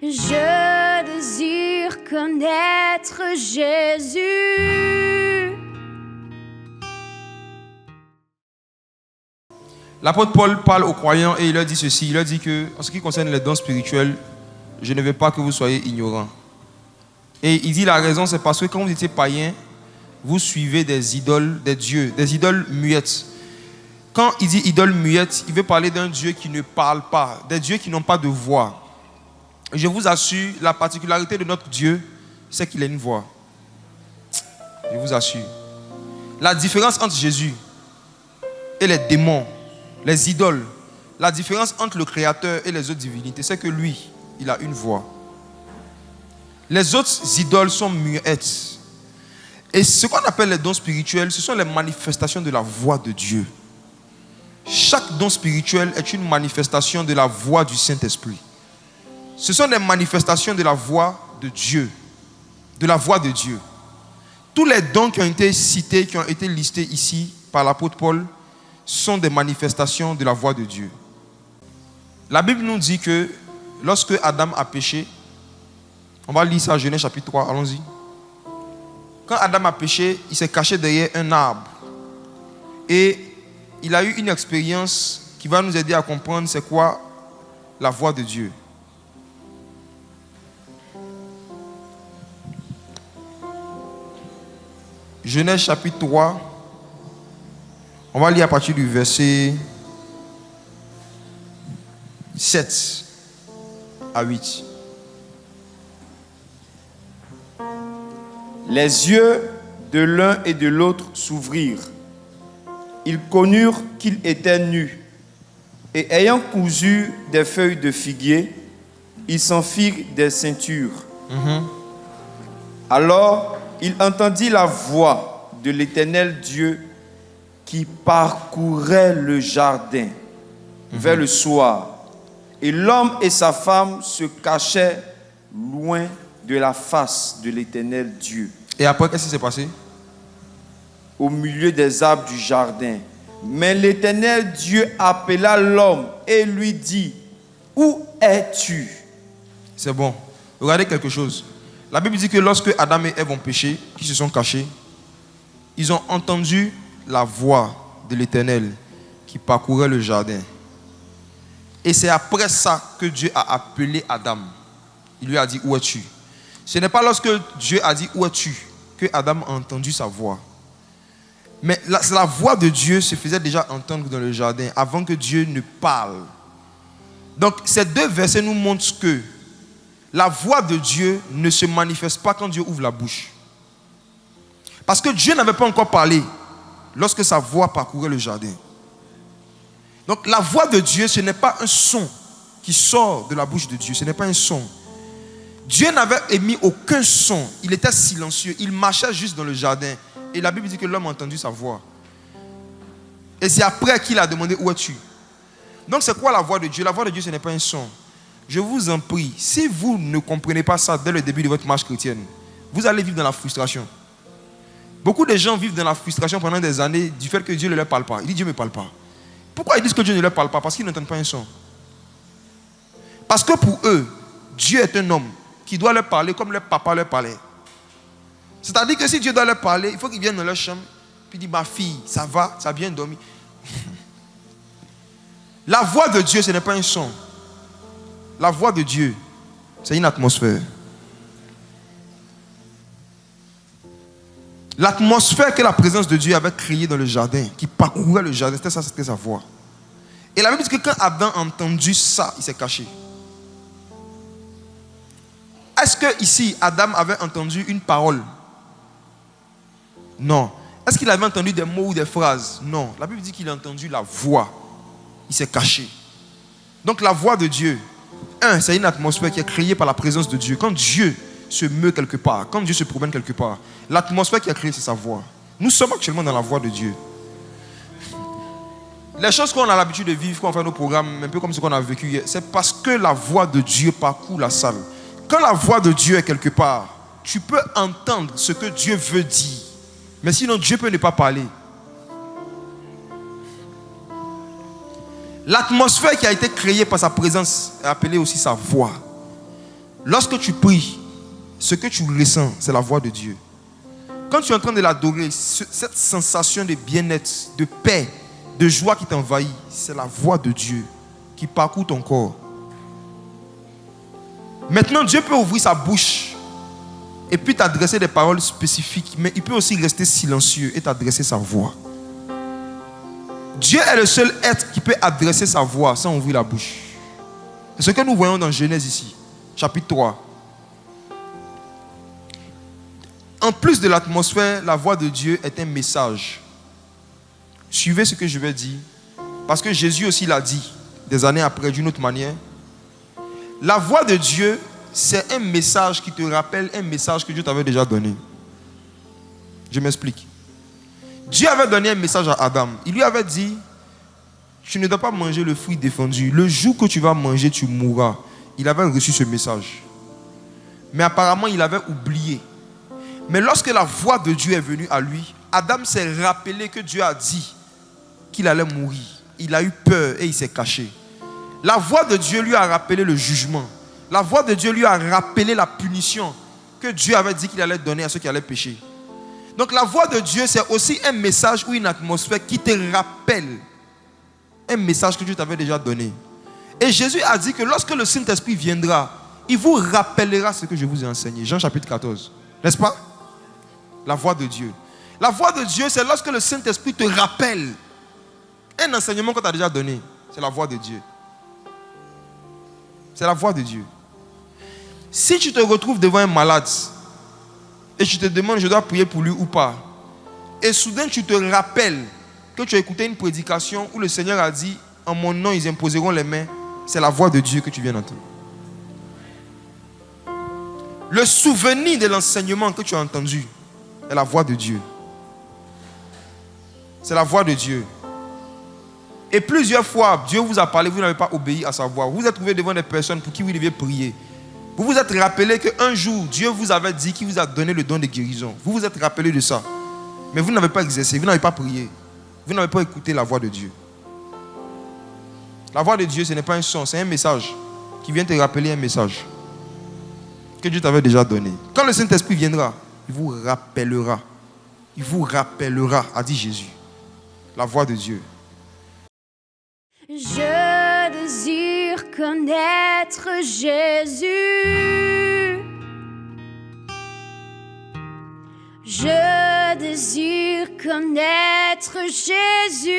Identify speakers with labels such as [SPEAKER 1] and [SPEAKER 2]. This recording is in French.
[SPEAKER 1] Je désire connaître Jésus.
[SPEAKER 2] L'apôtre Paul parle aux croyants et il leur dit ceci. Il leur dit que, en ce qui concerne les dons spirituels, je ne veux pas que vous soyez ignorants. Et il dit la raison, c'est parce que quand vous étiez païens, vous suivez des idoles, des dieux, des idoles muettes. Quand il dit idole muette, il veut parler d'un Dieu qui ne parle pas, des dieux qui n'ont pas de voix. Je vous assure, la particularité de notre Dieu, c'est qu'il a une voix. Je vous assure. La différence entre Jésus et les démons, les idoles, la différence entre le Créateur et les autres divinités, c'est que lui, il a une voix. Les autres idoles sont muettes. Et ce qu'on appelle les dons spirituels, ce sont les manifestations de la voix de Dieu. Chaque don spirituel est une manifestation de la voix du Saint-Esprit. Ce sont des manifestations de la voix de Dieu. De la voix de Dieu. Tous les dons qui ont été cités, qui ont été listés ici par l'apôtre Paul, sont des manifestations de la voix de Dieu. La Bible nous dit que lorsque Adam a péché, on va lire ça à Genèse chapitre 3, allons-y. Quand Adam a péché, il s'est caché derrière un arbre. Et il a eu une expérience qui va nous aider à comprendre c'est quoi la voix de Dieu. Genèse chapitre 3, on va lire à partir du verset 7 à 8.
[SPEAKER 3] Les yeux de l'un et de l'autre s'ouvrirent. Ils connurent qu'ils étaient nus. Et ayant cousu des feuilles de figuier, ils s'en firent des ceintures. Alors, il entendit la voix de l'Éternel Dieu qui parcourait le jardin vers le soir. Et l'homme et sa femme se cachaient loin de la face de l'Éternel Dieu.
[SPEAKER 2] Et après, qu'est-ce qui s'est passé?
[SPEAKER 3] Au milieu des arbres du jardin. Mais l'Éternel Dieu appela l'homme et lui dit: où es-tu?
[SPEAKER 2] C'est bon. Regardez quelque chose. La Bible dit que lorsque Adam et Ève ont péché, qui se sont cachés, ils ont entendu la voix de l'Éternel qui parcourait le jardin. Et c'est après ça que Dieu a appelé Adam. Il lui a dit: où es-tu? Ce n'est pas lorsque Dieu a dit: où es-tu? Que Adam a entendu sa voix. Mais la voix de Dieu se faisait déjà entendre dans le jardin avant que Dieu ne parle. Donc ces deux versets nous montrent que la voix de Dieu ne se manifeste pas quand Dieu ouvre la bouche. Parce que Dieu n'avait pas encore parlé lorsque sa voix parcourait le jardin. Donc la voix de Dieu, ce n'est pas un son qui sort de la bouche de Dieu. Ce n'est pas un son. Dieu n'avait émis aucun son. Il était silencieux. Il marchait juste dans le jardin. Et la Bible dit que l'homme a entendu sa voix. Et c'est après qu'il a demandé: où es-tu? Donc c'est quoi la voix de Dieu? La voix de Dieu, ce n'est pas un son. Je vous en prie, si vous ne comprenez pas ça dès le début de votre marche chrétienne, vous allez vivre dans la frustration. Beaucoup de gens vivent dans la frustration pendant des années du fait que Dieu ne leur parle pas. Il dit: Dieu ne me parle pas. Pourquoi ils disent que Dieu ne leur parle pas? Parce qu'ils n'entendent pas un son. Parce que pour eux, Dieu est un homme qui doit leur parler comme leur papa leur parlait. C'est-à-dire que si Dieu doit leur parler, il faut qu'ils viennent dans leur chambre puis dire: ma fille, ça va, ça a bien dormi. La voix de Dieu, ce n'est pas un son. La voix de Dieu, c'est une atmosphère. L'atmosphère que la présence de Dieu avait créée dans le jardin, qui parcourait le jardin, c'était sa voix. Et la Bible dit que quand Adam a entendu ça, il s'est caché. Est-ce que ici, Adam avait entendu une parole? Non. Est-ce qu'il avait entendu des mots ou des phrases? Non. La Bible dit qu'il a entendu la voix. Il s'est caché. Donc la voix de Dieu, c'est une atmosphère qui est créée par la présence de Dieu. Quand Dieu se meut quelque part, quand Dieu se promène quelque part, l'atmosphère qui a créé, c'est sa voix. Nous sommes actuellement dans la voix de Dieu. Les choses qu'on a l'habitude de vivre, quand on fait nos programmes, un peu comme ce qu'on a vécu hier, c'est parce que la voix de Dieu parcourt la salle. Quand la voix de Dieu est quelque part, tu peux entendre ce que Dieu veut dire. Mais sinon, Dieu peut ne pas parler. L'atmosphère qui a été créée par sa présence est appelée aussi sa voix. Lorsque tu pries, ce que tu ressens, c'est la voix de Dieu. Quand tu es en train de l'adorer, cette sensation de bien-être, de paix, de joie qui t'envahit, c'est la voix de Dieu qui parcourt ton corps. Maintenant, Dieu peut ouvrir sa bouche et puis t'adresser des paroles spécifiques, mais il peut aussi rester silencieux et t'adresser sa voix. Dieu est le seul être qui peut adresser sa voix sans ouvrir la bouche. C'est ce que nous voyons dans Genèse ici, chapitre 3. En plus de l'atmosphère, la voix de Dieu est un message. Suivez ce que je vais dire, parce que Jésus aussi l'a dit, des années après, d'une autre manière. La voix de Dieu, c'est un message qui te rappelle un message que Dieu t'avait déjà donné. Je m'explique. Dieu avait donné un message à Adam. Il lui avait dit, tu ne dois pas manger le fruit défendu. Le jour que tu vas manger, tu mourras. Il avait reçu ce message. Mais apparemment, il avait oublié. Mais lorsque la voix de Dieu est venue à lui, Adam s'est rappelé que Dieu a dit qu'il allait mourir. Il a eu peur et il s'est caché. La voix de Dieu lui a rappelé le jugement. La voix de Dieu lui a rappelé la punition que Dieu avait dit qu'il allait donner à ceux qui allaient pécher. Donc la voix de Dieu, c'est aussi un message ou une atmosphère qui te rappelle un message que Dieu t'avait déjà donné. Et Jésus a dit que lorsque le Saint-Esprit viendra, il vous rappellera ce que je vous ai enseigné. Jean chapitre 14. N'est-ce pas? La voix de Dieu. La voix de Dieu, c'est lorsque le Saint-Esprit te rappelle un enseignement qu'on t'a déjà donné. C'est la voix de Dieu. C'est la voix de Dieu. Si tu te retrouves devant un malade et tu te demandes, je dois prier pour lui ou pas, et soudain tu te rappelles que tu as écouté une prédication où le Seigneur a dit, en mon nom ils imposeront les mains, c'est la voix de Dieu que tu viens d'entendre. Le souvenir de l'enseignement que tu as entendu est la voix de Dieu. C'est la voix de Dieu. Et plusieurs fois, Dieu vous a parlé, vous n'avez pas obéi à sa voix. Vous vous êtes trouvé devant des personnes pour qui vous deviez prier. Vous vous êtes rappelé qu'un jour, Dieu vous avait dit qu'il vous a donné le don de guérison. Vous vous êtes rappelé de ça. Mais vous n'avez pas exercé, vous n'avez pas prié. Vous n'avez pas écouté la voix de Dieu. La voix de Dieu, ce n'est pas un son, c'est un message qui vient te rappeler un message que Dieu t'avait déjà donné. Quand le Saint-Esprit viendra, il vous rappellera. Il vous rappellera, a dit Jésus. La voix de Dieu.
[SPEAKER 1] Je désire connaître Jésus. Je désire connaître Jésus.